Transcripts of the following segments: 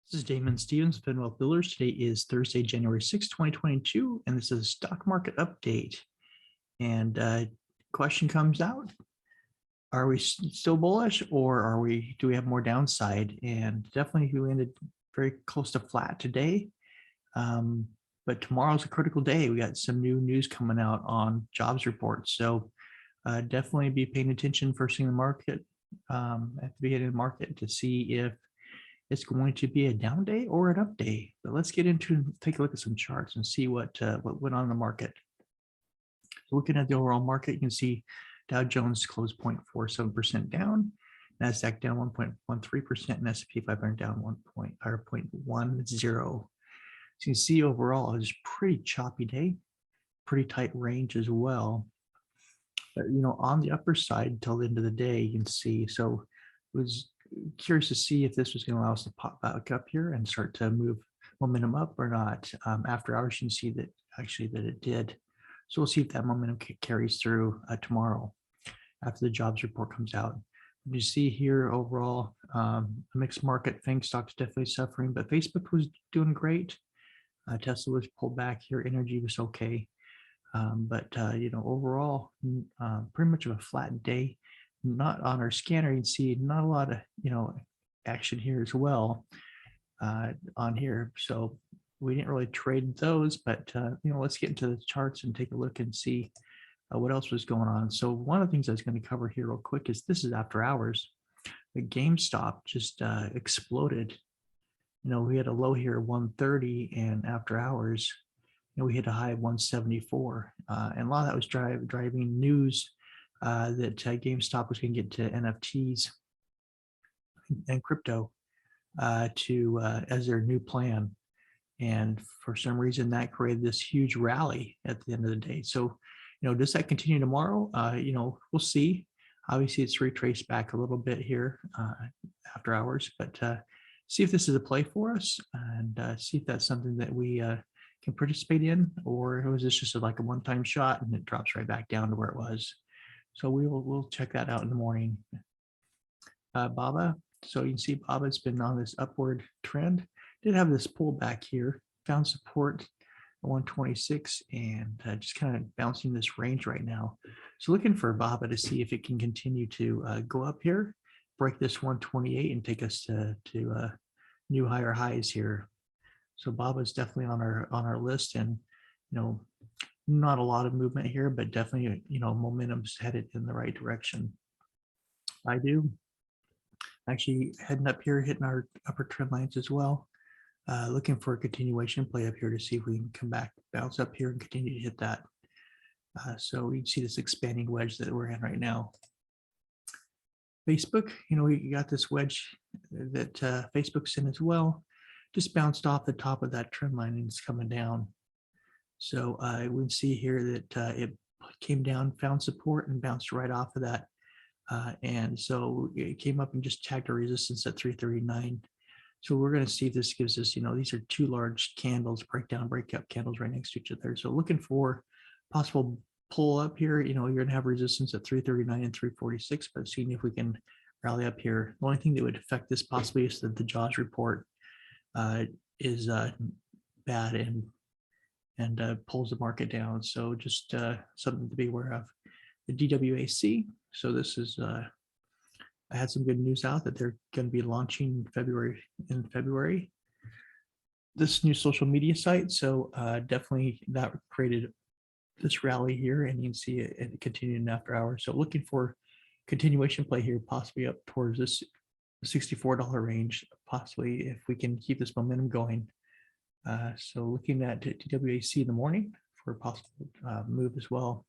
This is Damon Stevens, Fed Builders. Today is Thursday, January 6, 2022, and this is a stock market update. And question comes out, are we still bullish or do we have more downside? And definitely we ended very close to flat today. But tomorrow's a critical day. We got some new news coming out on jobs reports. So definitely be paying attention first thing in the market, at the beginning of the market to see if it's going to be a down day or an up day. But let's get into and take a look at some charts and see what went on in the market. So looking at the overall market, you can see Dow Jones closed 0.47% down, Nasdaq down 1.13%, and S&P 500 down 0.10. So you can see overall it was a pretty choppy day, pretty tight range as well. But on the upper side until the end of the day, you can see. So it was curious to see if this was going to allow us to pop back up here and start to move momentum up or not. After hours, you can see that it did. So we'll see if that momentum carries through tomorrow after the jobs report comes out. You see here overall a mixed market. FANG stocks definitely suffering, but Facebook was doing great. Tesla was pulled back here. Energy was okay, but overall, pretty much of a flat day. Not on our scanner, you can see not a lot of action here as well on here. So we didn't really trade those, but let's get into the charts and take a look and see what else was going on. So one of the things I was going to cover here real quick is this is after hours. The GameStop just exploded. We had a low here 130, and after hours, we hit a high of 174, and a lot of that was driving news that GameStop was going to get to NFTs and crypto as their new plan. And for some reason that created this huge rally at the end of the day. So, does that continue tomorrow? We'll see. Obviously it's retraced back a little bit here after hours, but see if this is a play for us and see if that's something that we can participate in, or was this just like a one-time shot and it drops right back down to where it was. So we'll check that out in the morning. BABA. So you can see BABA's been on this upward trend. Did have this pullback here. Found support at 126 and just kind of bouncing this range right now. So looking for BABA to see if it can continue to go up here, break this 128 and take us to new higher highs here. So BABA is definitely on our list, and not a lot of movement here, but definitely, momentum's headed in the right direction. I do actually heading up here, hitting our upper trend lines as well. Looking for a continuation play up here to see if we can come back, bounce up here and continue to hit that. So we see this expanding wedge that we're in right now. Facebook, we got this wedge that Facebook's in as well. Just bounced off the top of that trend line and it's coming down. So we can see here that it came down, found support, and bounced right off of that. And so it came up and just tagged a resistance at 339. So we're going to see if this gives us, these are two large candles, breakdown, breakout candles right next to each other. So looking for possible pull up here, you're going to have resistance at 339 and 346, but seeing if we can rally up here. The only thing that would affect this possibly is that the jobs report is bad and pulls the market down. So just something to be aware of. The DWAC. So this is, I had some good news out that they're going to be launching in February, this new social media site. So definitely that created this rally here, and you can see it continuing after hours. So looking for continuation play here, possibly up towards this $64 range, possibly if we can keep this momentum going. So looking at DWAC in the morning for a possible move as well.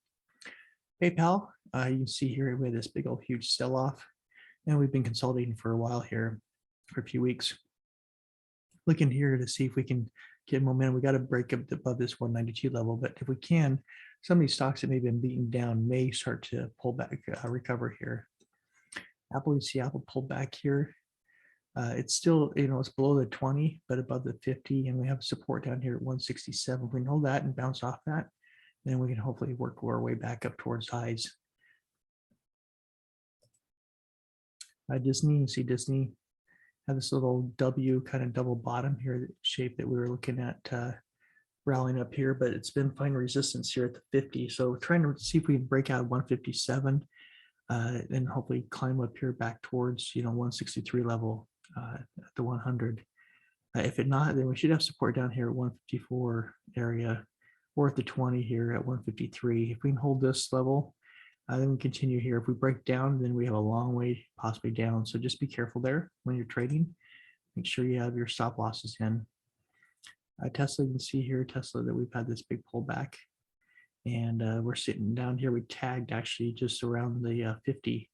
PayPal, you can see here we had this big old huge sell-off, and we've been consolidating for a while here, for a few weeks. Looking here to see if we can get momentum. We got to break up above this 192 level, but if we can, some of these stocks that may have been beaten down may start to pull back, recover here. Apple, you see Apple pulled back here. It's still, it's below the 20, but above the 50, and we have support down here at 167. If we can hold that and bounce off that, then we can hopefully work our way back up towards highs. Disney, you see Disney Have this little W kind of double bottom here shape that we were looking at rallying up here, but it's been finding resistance here at the 50. So trying to see if we can break out 157 and hopefully climb up here back towards 163 level at the 100. If it not, then we should have support down here at 154 area or at the 20 here at 153. If we can hold this level, then we continue here. If we break down, then we have a long way possibly down. So just be careful there when you're trading. Make sure you have your stop losses in. Tesla, you can see here, Tesla, that we've had this big pullback. And we're sitting down here. We tagged actually just around the 50.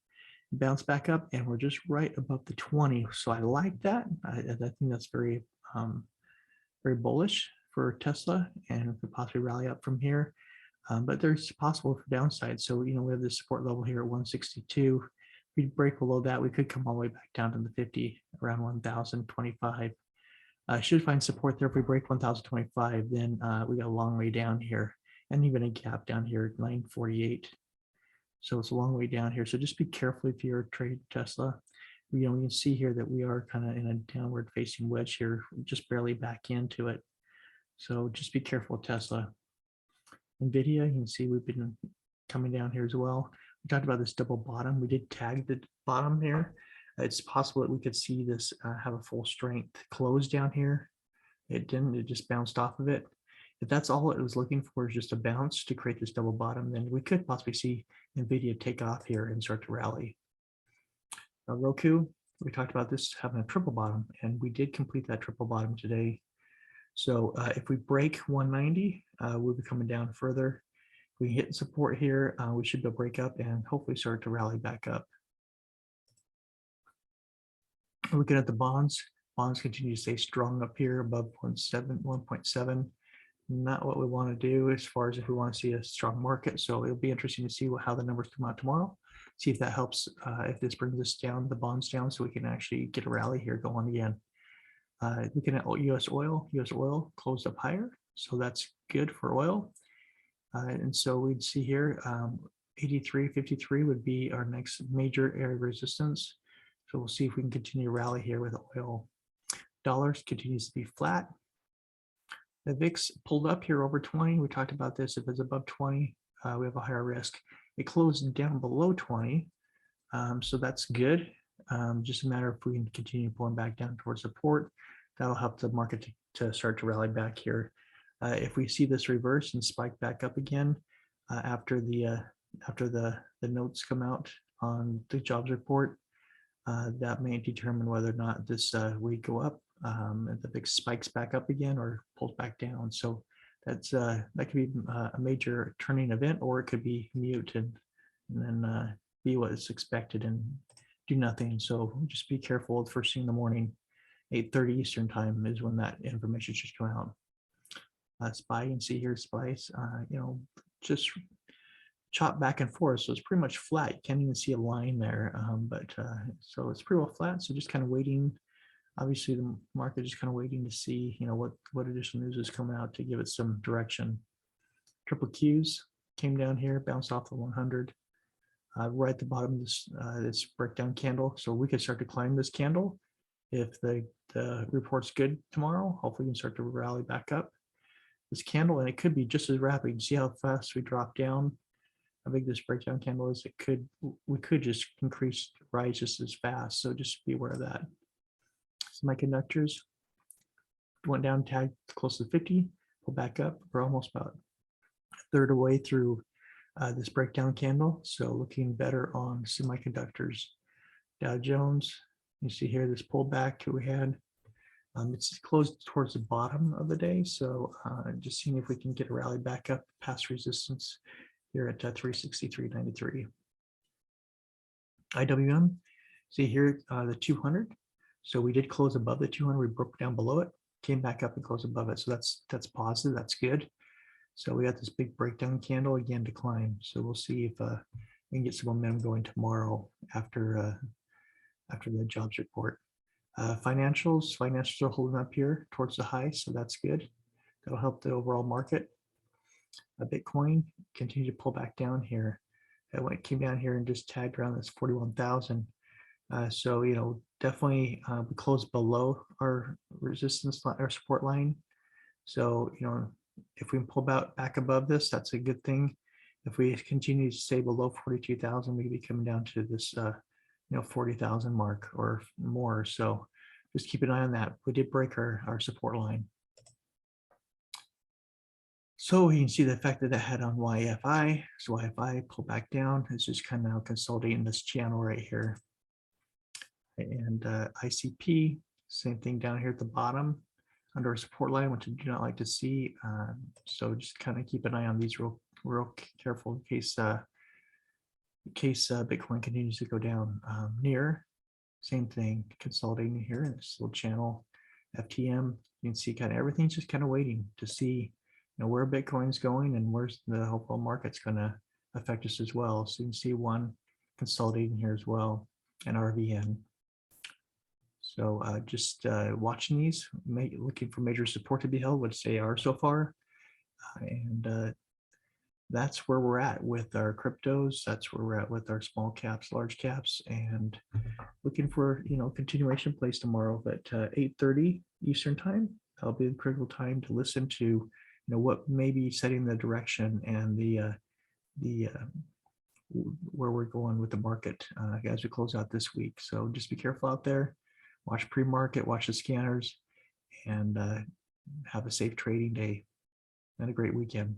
Bounce back up, and we're just right above the 20. So I like that. I think that's very, very bullish for Tesla, and we could possibly rally up from here. But there's possible for downside. So, we have this support level here at 162. If we break below that, we could come all the way back down to the 50, around 1,025. Should find support there. If we break 1,025, then we got a long way down here, and even a gap down here at 948. So it's a long way down here. So just be careful if you're trading Tesla. We can see here that we are kind of in a downward facing wedge here, just barely back into it. So just be careful with Tesla. NVIDIA, you can see we've been coming down here as well. We talked about this double bottom. We did tag the bottom here. It's possible that we could see this have a full strength close down here. It didn't, it just bounced off of it. If that's all it was looking for is just a bounce to create this double bottom, then we could possibly see NVIDIA take off here and start to rally. Roku, we talked about this having a triple bottom, and we did complete that triple bottom today. So if we break 190, we'll be coming down further. If we hit support here, we should be able to break up and hopefully start to rally back up. Looking at the bonds continue to stay strong up here above 1.7. Not what we want to do as far as if we want to see a strong market. So it'll be interesting to see how the numbers come out tomorrow. See if that helps, if this brings us down, the bonds down, so we can actually get a rally here going again. Looking at US oil closed up higher. So that's good for oil. And so we'd see here, 83.53 would be our next major area of resistance. So we'll see if we can continue to rally here with oil. Dollars continues to be flat. The VIX pulled up here over 20. We talked about this. If it's above 20, we have a higher risk. It closed down below 20. So that's good. Just a matter of if we can continue pulling back down towards support. That'll help the market to start to rally back here. If we see this reverse and spike back up again after the notes come out on the jobs report, that may determine whether or not this we go up and the VIX spikes back up again or pulls back down. So that's that could be a major turning event, or it could be mute and then be what is expected and do nothing. So just be careful. The first thing in the morning, 8:30 Eastern time is when that information should come out. SPY, you can see here, SPY's, just chop back and forth. So it's pretty much flat. You can't even see a line there, so it's pretty well flat. So just kind of waiting. Obviously, the market is kind of waiting to see, what additional news is coming out to give it some direction. Triple Qs came down here, bounced off the 100, right at the bottom of this breakdown candle. So we could start to climb this candle if the report's good tomorrow. Hopefully, we can start to rally back up this candle, and it could be just as rapid. You can see how fast we drop down. How big this breakdown candle is. We could just rise just as fast. So just be aware of that. Semiconductors went down, tagged close to 50, pull back up. We're almost about a third of the way through this breakdown candle. So looking better on semiconductors. Dow Jones, you see here this pullback that we had. It's closed towards the bottom of the day. So just seeing if we can get a rally back up past resistance here at 363.93. IWM, see here the 200. So we did close above the 200. We broke down below it, came back up and closed above it. So that's positive. That's good. So we got this big breakdown candle again to climb. So we'll see if we can get some momentum going tomorrow after the jobs report. Financials are holding up here towards the high, so that's good. That'll help the overall market. Bitcoin continued to pull back down here. When it came down here and just tagged around this 41,000, So, definitely we closed below our resistance line, our support line. So, if we pull back above this, that's a good thing. If we continue to stay below 42,000, we could be coming down to this, 40,000 mark or more. So just keep an eye on that. We did break our support line. So you can see the effect that it had on YFI. So YFI pull back down. It's just kind of now consolidating this channel right here. And ICP, same thing down here at the bottom under a support line, which I do not like to see. So just kind of keep an eye on these real careful in case Bitcoin continues to go down. Near, same thing, consolidating here in this little channel. FTM, you can see kind of everything's just kind of waiting to see where Bitcoin's going and where's the whole market's going to affect us as well. So you can see one consolidating here as well, and RVN. So just watching these, looking for major support to be held, which they are so far. And that's where we're at with our cryptos. That's where we're at with our small caps, large caps, and looking for continuation plays tomorrow at 8:30 Eastern time. That'll be the critical time to listen to what may be setting the direction and the where we're going with the market as we close out this week. So just be careful out there. Watch pre-market, watch the scanners, and have a safe trading day and a great weekend.